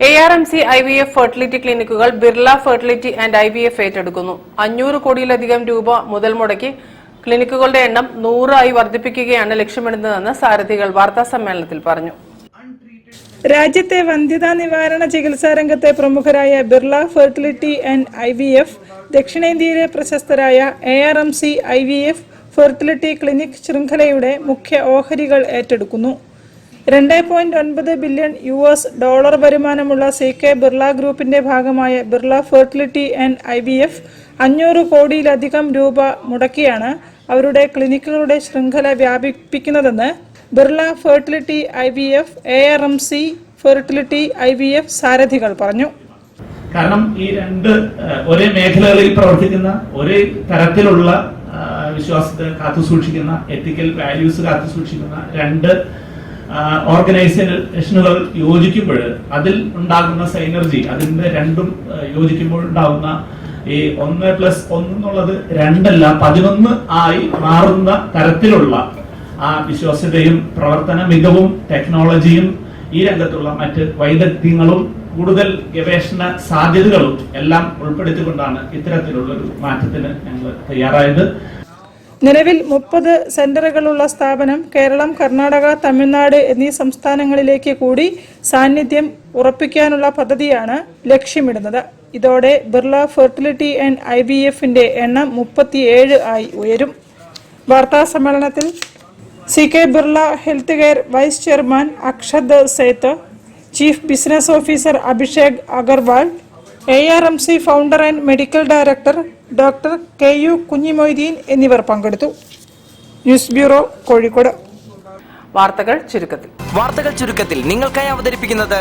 ARMC IVF fertility ക്ലിനിക്കുകൾ Birla fertility and IVF ഏറ്റെടുക്കുന്നു. 500 കോടിയിലധികം രൂപ മുതൽ മുടക്കി ക്ലിനിക്കുകളുടെ എണ്ണം 100 ആയി വർദ്ധിപ്പിക്കുകയാണ് ലക്ഷ്യമിടുന്നതെന്ന് സാരഥികൾ വാർത്താസമ്മേളനത്തിൽ പറഞ്ഞു. രാജ്യത്തെ വന്ധ്യതാ നിവാരണ ചികിത്സാ രംഗത്തെ പ്രമുഖരായ ബിർള ഫെർട്ടിലിറ്റി ആൻഡ് IVF, ദക്ഷിണേന്ത്യയിലെ പ്രശസ്തരായ ARMC IVF ഫെർട്ടിലിറ്റി ക്ലിനിക് ശൃംഖലയുടെ മുഖ്യ ഓഹരികൾ ഏറ്റെടുക്കുന്നു. $2.9 ബില്യൺ വരുമാനമുള്ള CK ബിർള ഗ്രൂപ്പിന്റെ ഭാഗമായ ബിർള ഫെർട്ടിലിറ്റി ആൻഡ് IVF 500 കോടിയിലധികം രൂപ മുടക്കിയാണ് അവരുടെ ക്ലിനിക്കുകളുടെ ശൃംഖല വ്യാപിപ്പിക്കുന്നതെന്ന് Birla fertility IVF, ARMC fertility IVF സാരഥികൾ പറഞ്ഞു. കാരണം ഈ രണ്ട് ഒരേ മേഖലകളിൽ പ്രവർത്തിക്കുന്ന ഒരേ തരത്തിലുള്ള വിശ്വാസത്തെ കാത്തുസൂക്ഷിക്കുന്ന എത്തിക്കൽ വാല്യൂസ് കാത്തുസൂക്ഷിക്കുന്ന രണ്ട് ഓർഗനൈസേഷനുകൾ യോജിക്കുമ്പോൾ അതിൽ ഉണ്ടാകുന്ന സൈനർജി, അതിന്റെ രണ്ടും യോജിക്കുമ്പോൾ ഉണ്ടാകുന്ന ഈ 1+1 എന്നുള്ളത് 2 അല്ല 11 ആയി മാറുന്ന തരത്തിലുള്ള ആ വിശ്വാസ്യതയും പ്രവർത്തന മികവും ടെക്നോളജിയും ഈ രംഗത്തുള്ള മറ്റ് വൈദഗ്ധ്യങ്ങളും കൂടുതൽ ഗവേഷണ സാധ്യതകളും എല്ലാം ഉൾപ്പെടുത്തിക്കൊണ്ടാണ് ഇത്തരത്തിലുള്ളൊരു മാറ്റത്തിന് ഞങ്ങൾ തയ്യാറായത്. നിലവിൽ 30 സെന്ററുകളുള്ള സ്ഥാപനം കേരളം, കർണാടക, തമിഴ്നാട് എന്നീ സംസ്ഥാനങ്ങളിലേക്ക് കൂടി സാന്നിധ്യം ഉറപ്പിക്കാനുള്ള പദ്ധതിയാണ് ലക്ഷ്യമിടുന്നത്. ഇതോടെ ബിർള ഫെർട്ടിലിറ്റി ആൻഡ് IVFന്റെ എണ്ണം 37 ആയി ഉയരും. വാർത്താ സമ്മേളനത്തിൽ CK Birla health care vice chairman Akshat Seth, chief business officer Abhishek Agarwal, ARMC founder and medical director doctor KU Kunhimoideen എന്നിവർ പങ്കെടുത്തു. News bureau, Kozhikode. വാർത്തകൾ ചുരുക്കത്തിൽ നിങ്ങൾക്കായി അവതരിപ്പിക്കുന്നത്